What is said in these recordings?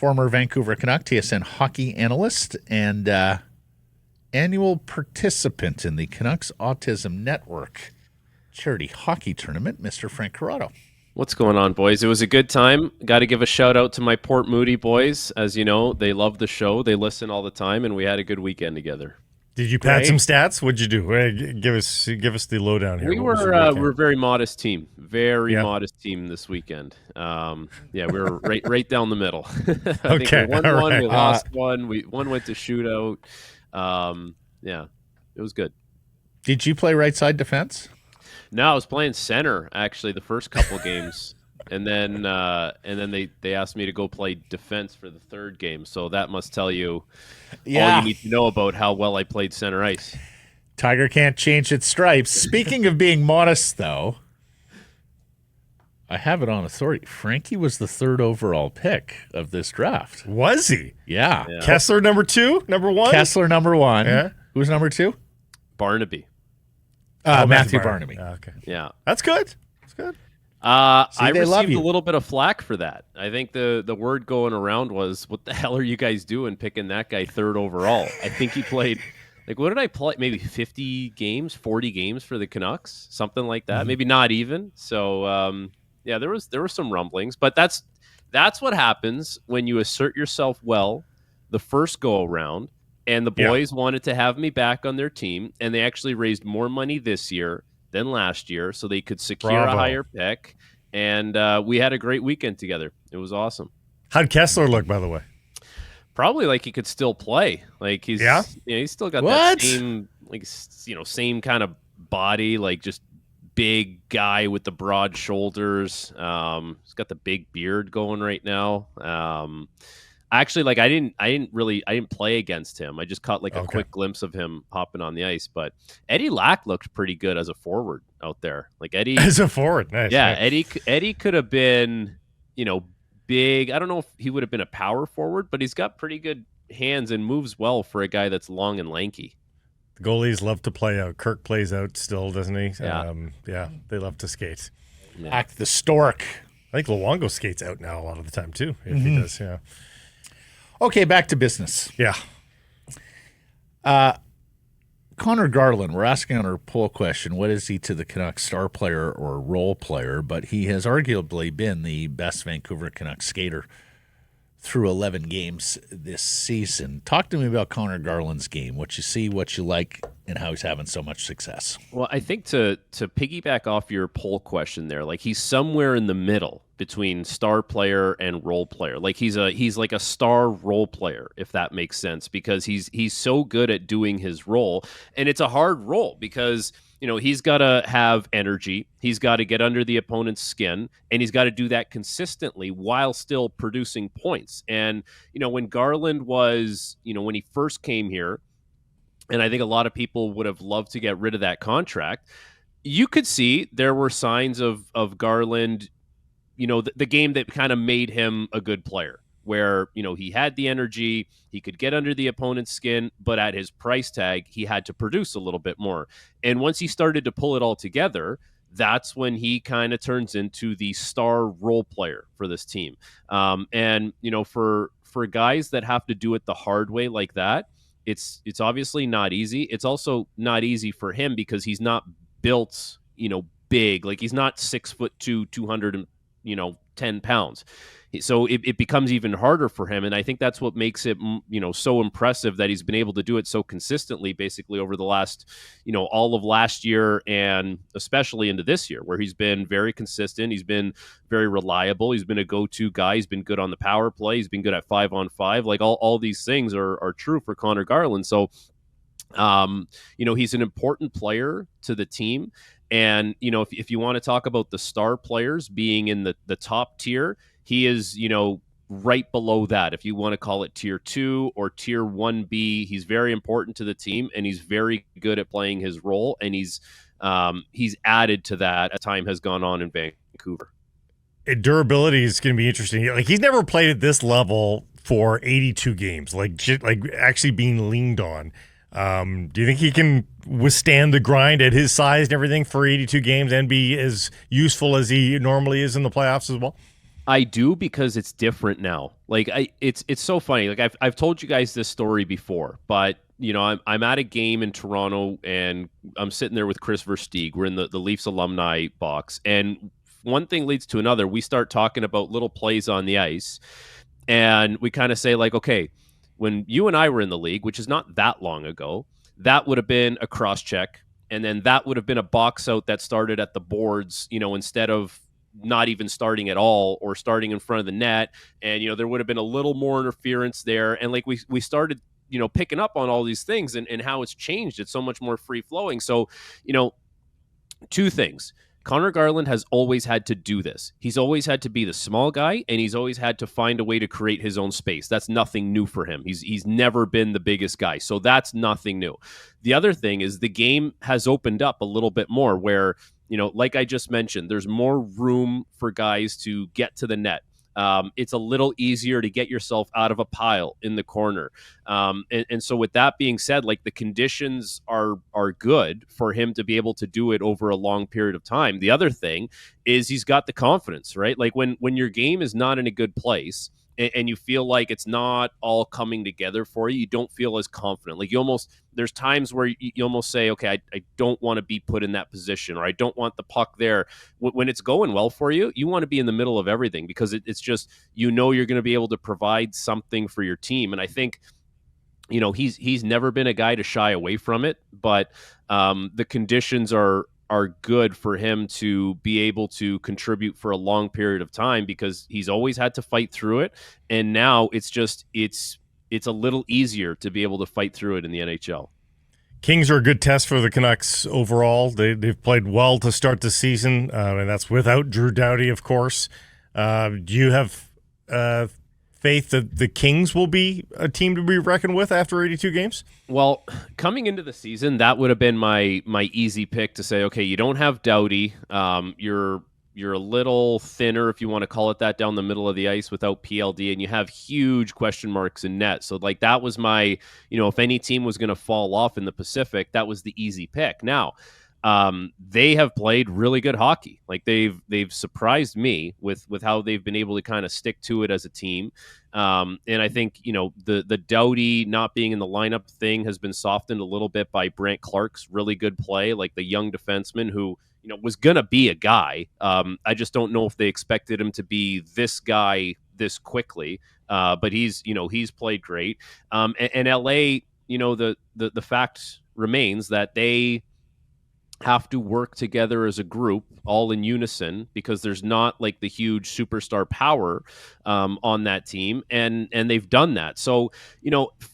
former Vancouver Canuck, TSN hockey analyst, and annual participant in the Canucks Autism Network charity hockey tournament, Mr. Frank Corrado. What's going on, boys? It was a good time. Got to give a shout out to my Port Moody boys. As you know, they love the show. They listen all the time, and we had a good weekend together. Did you pad some stats? What'd you do? Give us the lowdown here. We were a very modest team, modest team this weekend. We were right down the middle. I think we won one, we lost one. One went to shootout. It was good. Did you play right side defense? No, I was playing center actually the first couple games, and then they asked me to go play defense for the third game. So that must tell you all you need to know about how well I played center ice. Tiger can't change its stripes. Speaking of being modest, though, I have it on authority. Frankie was the third overall pick of this draft. Was he? Yeah. Kessler number 2, number 1. Kessler number 1. Yeah. Who's number 2? Barnaby. Matthew Barnaby. Okay. Yeah. That's good. That's good. I received a little bit of flack for that. I think the word going around was, what the hell are you guys doing picking that guy third overall? I think he played, what did I play? Maybe 50 games, 40 games for the Canucks, something like that. Mm-hmm. Maybe not even. So, there were some rumblings. But that's what happens when you assert yourself well the first go-around. And the boys wanted to have me back on their team, and they actually raised more money this year than last year so they could secure a higher pick. And we had a great weekend together. It was awesome. How'd Kessler look, by the way? Probably like he could still play. Like he's still got that same same kind of body, like just big guy with the broad shoulders. He's got the big beard going right now. Actually, I didn't play against him. I just caught a quick glimpse of him hopping on the ice. But Eddie Lack looked pretty good as a forward out there. Eddie as a forward, nice. Yeah, nice. Eddie could have been, big. I don't know if he would have been a power forward, but he's got pretty good hands and moves well for a guy that's long and lanky. The goalies love to play out. Kirk plays out still, doesn't he? Yeah. They love to skate. Act the stork. I think Luongo skates out now a lot of the time too. If he does, yeah. Okay, back to business. Yeah. Conor Garland, we're asking on our poll question, what is he to the Canucks, star player or role player? But he has arguably been the best Vancouver Canucks skater through 11 games this season. Talk to me about Conor Garland's game, what you see, what you like, and how he's having so much success. Well, I think to piggyback off your poll question there, he's somewhere in the middle between star player and role player. He's like a star role player, if that makes sense, because he's so good at doing his role, and it's a hard role because he's got to have energy, he's got to get under the opponent's skin, and he's got to do that consistently while still producing points. And when Garland was, when he first came here, and I think a lot of people would have loved to get rid of that contract, you could see there were signs of Garland, the game that kind of made him a good player, where, he had the energy, he could get under the opponent's skin, but at his price tag, he had to produce a little bit more. And once he started to pull it all together, that's when he kind of turns into the star role player for this team. And, for guys that have to do it the hard way like that, it's obviously not easy. It's also not easy for him because he's not built, big. He's not 6'2", 210 pounds. So it becomes even harder for him. And I think that's what makes it, so impressive that he's been able to do it so consistently, basically over the last, all of last year and especially into this year, where he's been very consistent. He's been very reliable. He's been a go-to guy. He's been good on the power play. He's been good at 5-on-5. All these things are true for Conor Garland. So, he's an important player to the team. And, if you want to talk about the star players being in the top tier, he is, right below that. If you want to call it tier 2 or tier 1B, he's very important to the team, and he's very good at playing his role. And he's added to that as time has gone on in Vancouver. Durability is going to be interesting. He's never played at this level for 82 games, actually being leaned on. Do you think he can withstand the grind at his size and everything for 82 games and be as useful as he normally is in the playoffs as well? I do, because it's different now. Like it's so funny. Like I've told you guys this story before, but I'm at a game in Toronto and I'm sitting there with Chris Versteeg. We're in the Leafs alumni box, and one thing leads to another. We start talking about little plays on the ice, and we kind of say like, okay, when you and I were in the league, which is not that long ago, that would have been a cross check, and then that would have been a box out that started at the boards, instead of not even starting at all or starting in front of the net. And there would have been a little more interference there, and like we started picking up on all these things, and how it's changed. It's so much more free flowing. So two things. Conor Garland has always had to do this. He's always had to be the small guy, and he's always had to find a way to create his own space. That's nothing new for him. He's never been the biggest guy, so that's nothing new. The other thing is the game has opened up a little bit more where, like I just mentioned, there's more room for guys to get to the net. It's a little easier to get yourself out of a pile in the corner. And so with that being said, like the conditions are good for him to be able to do it over a long period of time. The other thing is he's got the confidence, right? Like when your game is not in a good place and you feel like it's not all coming together for you, you don't feel as confident. Like there's times where you almost say, okay, I don't want to be put in that position, or I don't want the puck there. When it's going well for you, you want to be in the middle of everything, because it's just, you're going to be able to provide something for your team. And I think, he's never been a guy to shy away from it, but the conditions are good for him to be able to contribute for a long period of time, because he's always had to fight through it. And now it's a little easier to be able to fight through it in the NHL. Kings are a good test for the Canucks overall. They've played well to start the season, and that's without Drew Doughty, of course. Do you have faith that the Kings will be a team to be reckoned with after 82 games? Well, coming into the season, that would have been my easy pick to say, okay, you don't have Doughty. You're a little thinner, if you want to call it that, down the middle of the ice without PLD, and you have huge question marks in net. So like that was my, if any team was going to fall off in the Pacific, that was the easy pick. Now, they have played really good hockey. Like they've surprised me with how they've been able to kind of stick to it as a team. And I think, the Doughty not being in the lineup thing has been softened a little bit by Brant Clark's really good play, like the young defenseman who, was going to be a guy. I just don't know if they expected him to be this guy this quickly. But he's played great. And LA, the fact remains that they have to work together as a group, all in unison, because there's not like the huge superstar power on that team, and they've done that. So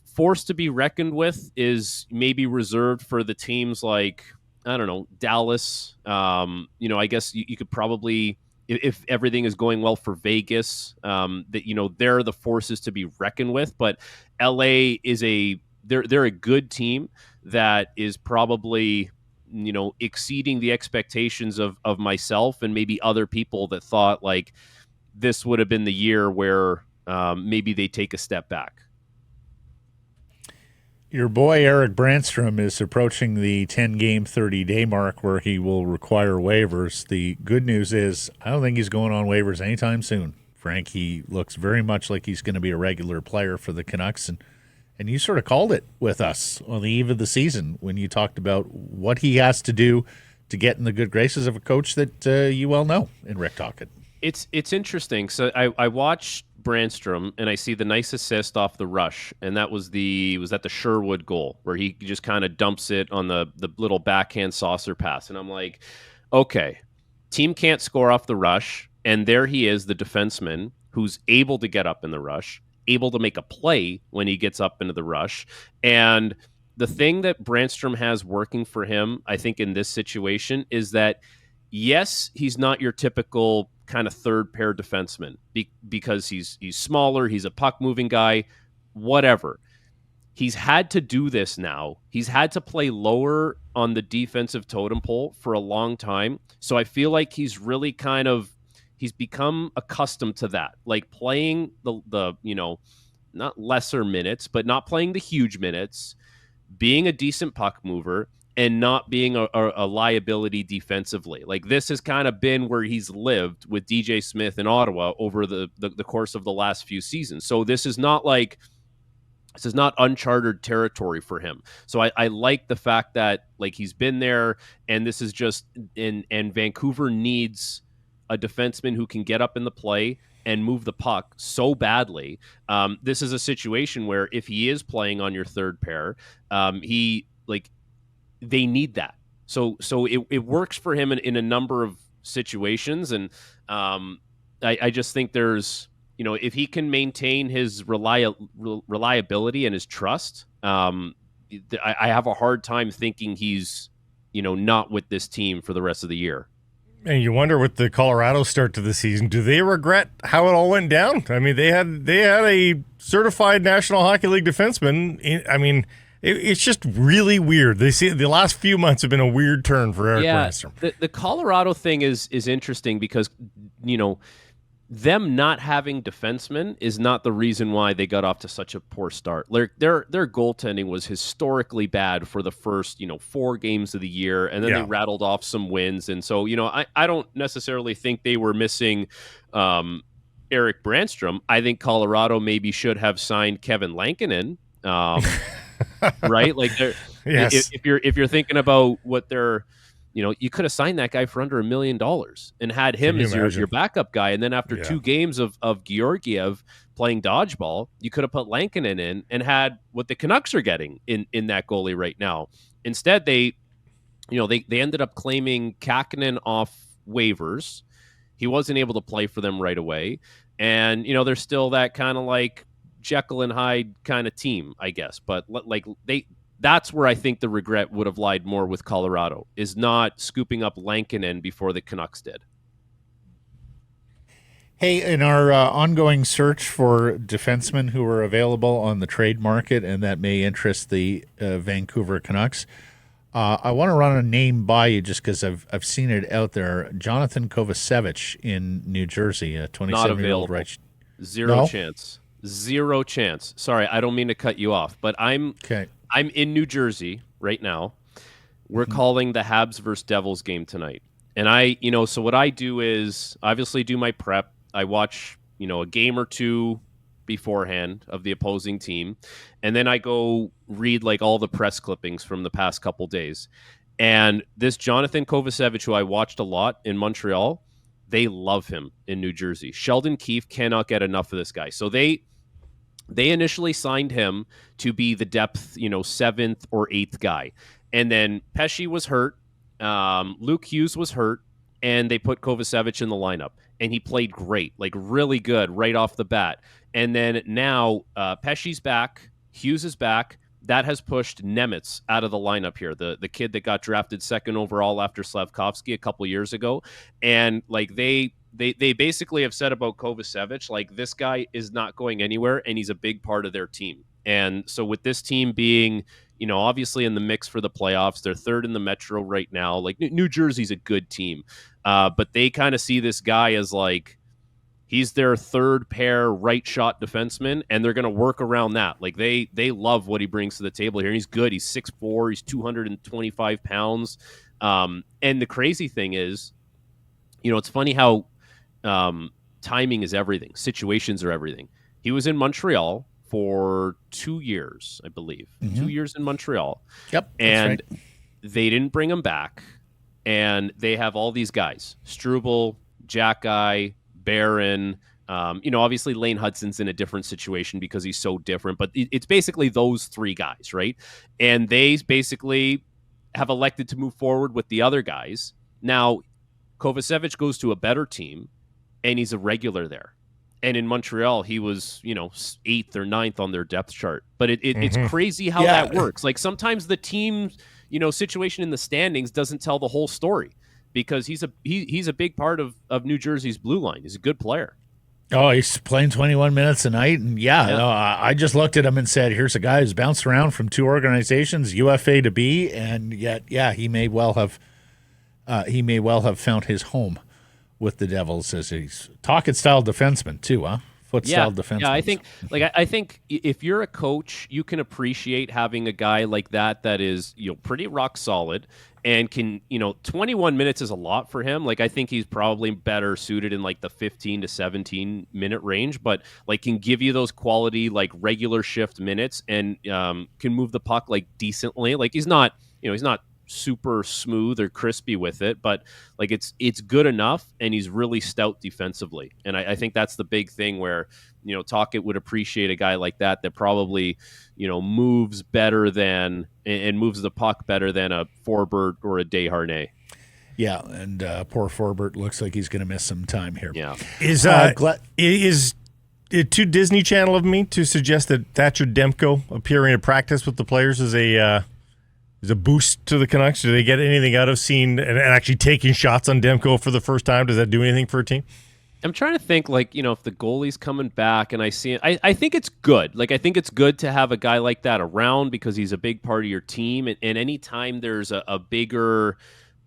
force to be reckoned with is maybe reserved for the teams like, I don't know, Dallas. I guess you could probably, if everything is going well for Vegas, that they're the forces to be reckoned with. But LA is they're a good team that is probably exceeding the expectations of myself and maybe other people that thought like this would have been the year where maybe they take a step back. Your boy Erik Brännström is approaching the 10-game, 30-day mark where he will require waivers. The good news is I don't think he's going on waivers anytime soon, Frank. He looks very much like he's going to be a regular player for the Canucks, and you sort of called it with us on the eve of the season when you talked about what he has to do to get in the good graces of a coach that you well know in Rick Tocchet. It's interesting. So I watched Branstrom and I see the nice assist off the rush, and that was at the Sherwood goal where he just kind of dumps it on the little backhand saucer pass, and I'm like, okay, team can't score off the rush, and there he is, the defenseman who's able to get up in the rush, able to make a play when he gets up into the rush. And the thing that Branstrom has working for him, I think, in this situation is that, yes, he's not your typical kind of third pair defenseman because he's smaller, he's a puck moving guy, whatever. He's had to do this now. He's had to play lower on the defensive totem pole for a long time. So I feel like he's really he's become accustomed to that, like playing the not lesser minutes, but not playing the huge minutes, being a decent puck mover, and not being a liability defensively. Like, this has kind of been where he's lived with DJ Smith in Ottawa over the course of the last few seasons. So this is not uncharted territory for him. So I like the fact that, like, he's been there, and this is just and Vancouver needs a defenseman who can get up in the play and move the puck so badly. This is a situation where if he is playing on your third pair, they need that. So it works for him in a number of situations. And I just think there's, if he can maintain his reliability and his trust, I have a hard time thinking he's, not with this team for the rest of the year. And you wonder, with the Colorado start to the season, do they regret how it all went down? I mean, they had a certified National Hockey League defenseman. It's just really weird. They see the last few months have been a weird turn for Erik Brännström. The Colorado thing is interesting because, them not having defensemen is not the reason why they got off to such a poor start. Their goaltending was historically bad for the first, 4 games of the year, and then they rattled off some wins. And so, I don't necessarily think they were missing Erik Brännström. I think Colorado maybe should have signed Kevin Lankinen. Right? Like, yes. if you're thinking about what they're, you could have signed that guy for under $1 million and had him as your backup guy. And then after 2 games of Georgiev playing dodgeball, you could have put Lankinen in and had what the Canucks are getting in that goalie right now. Instead, they ended up claiming Kakinen off waivers. He wasn't able to play for them right away. And, they're still that kind of like Jekyll and Hyde kind of team, I guess. But that's where I think the regret would have lied more with Colorado, is not scooping up Lankinen before the Canucks did. Hey, in our ongoing search for defensemen who are available on the trade market and that may interest the Vancouver Canucks, I want to run a name by you just because I've seen it out there. Jonathan Kovacevic in New Jersey, a 27-year-old right. Zero chance. Zero chance. Sorry, I don't mean to cut you off, but I'm in New Jersey right now. We're calling the Habs versus Devils game tonight. And so what I do is obviously do my prep. I watch, a game or two beforehand of the opposing team. And then I go read like all the press clippings from the past couple days. And this Jonathan Kovacevic, who I watched a lot in Montreal, they love him in New Jersey. Sheldon Keefe cannot get enough of this guy. So they initially signed him to be the depth, 7th or 8th guy. And then Pesce was hurt. Luke Hughes was hurt. And they put Kovacevic in the lineup. And he played great, like really good right off the bat. And then now Pesce's back. Hughes is back. That has pushed Nemitz out of the lineup here, the kid that got drafted 2nd overall after Slavkovsky a couple years ago. And like they basically have said about Kovacevic, like, this guy is not going anywhere, and he's a big part of their team. And so with this team being, obviously in the mix for the playoffs, they're 3rd in the Metro right now. Like, New Jersey's a good team, but they kind of see this guy as like, he's their 3rd pair right shot defenseman, and they're going to work around that. Like, they love what he brings to the table here. And he's good. He's 6'4". He's 225 pounds. And the crazy thing is, it's funny how timing is everything. Situations are everything. He was in Montreal for 2 years, I believe. 2 years in Montreal. Yep. And they didn't bring him back. And they have all these guys, Struble, Jack-Eye, Barron. Obviously Lane Hudson's in a different situation because he's so different, but it's basically those 3 guys, right? And they basically have elected to move forward with the other guys. Now, Kovacevic goes to a better team, and he's a regular there. And in Montreal, he was, 8th or 9th on their depth chart. But it's crazy how that works. Like, sometimes the team, situation in the standings doesn't tell the whole story, because he's a big part of New Jersey's blue line. He's a good player. Oh, he's playing 21 minutes a night. And I just looked at him and said, here's a guy who's bounced around from 2 organizations, UFA to B, and yet, he may well have found his home with the Devils, as he's talking style defenseman too, huh? foot-style defenseman. Yeah, I think if you're a coach, you can appreciate having a guy like that is, pretty rock solid and can, 21 minutes is a lot for him. Like, I think he's probably better suited in like the 15 to 17 minute range, but like can give you those quality, like regular shift minutes and can move the puck like decently. Like he's not super smooth or crispy with it, but like it's good enough, and he's really stout defensively. And I think that's the big thing where, Tocchet would appreciate a guy like that probably, moves better than and moves the puck better than a Forbert or a Desharnais. Yeah, and poor Forbert looks like he's going to miss some time here. Yeah. Is it too Disney Channel of me to suggest that Thatcher Demko appearing at practice with the players is a boost to the Canucks? Do they get anything out of seeing and actually taking shots on Demko for the first time? Does that do anything for a team? I'm trying to think, like, if the goalie's coming back and I see it, I think it's good. Like, I think it's good to have a guy like that around because he's a big part of your team. And anytime there's a bigger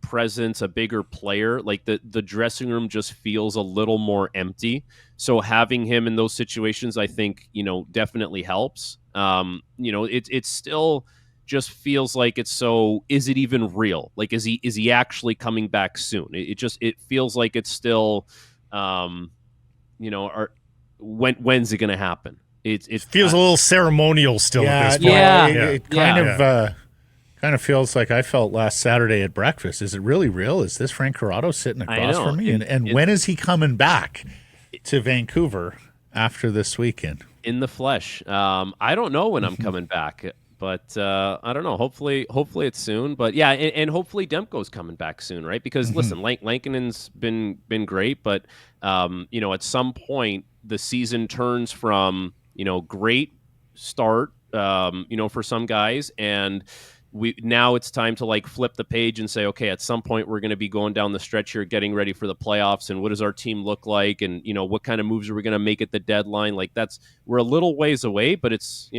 presence, a bigger player, like the dressing room just feels a little more empty. So having him in those situations, I think, definitely helps. It's still just feels like it's so, is it even real? Like, is he actually coming back soon? It feels like it's still, when's it going to happen? It feels a little ceremonial still at this point. It kind of feels like I felt last Saturday at breakfast. Is it really real? Is this Frank Corrado sitting across from me? And when is he coming back to Vancouver after this weekend? In the flesh. I don't know when I'm coming back. But I don't know. Hopefully it's soon. But yeah, and hopefully Demko's coming back soon, right? Because listen, Lankinen's been great, but at some point the season turns from great start, for some guys, and now it's time to like flip the page and say, okay, at some point we're going to be going down the stretch here, getting ready for the playoffs, and what does our team look like, and what kind of moves are we going to make at the deadline? Like we're a little ways away, but it's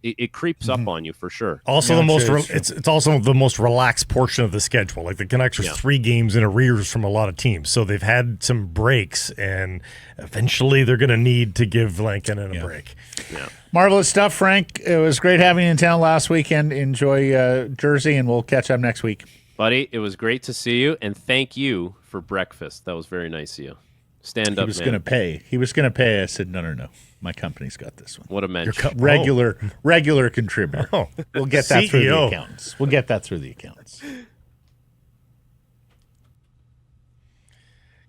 it creeps up on you for sure. Also, it's also the most relaxed portion of the schedule. Like the Canucks are 3 games in arrears from a lot of teams, so they've had some breaks, and eventually they're going to need to give Lankinen a break. Yeah. Marvelous stuff, Frank. It was great having you in town last weekend. Enjoy Jersey, and we'll catch up next week. Buddy, it was great to see you, and thank you for breakfast. That was very nice of you. Stand up, man. He was going to pay. I said, no. My company's got this one. What a mensch. Regular contributor. Oh. We'll get that through the accountants.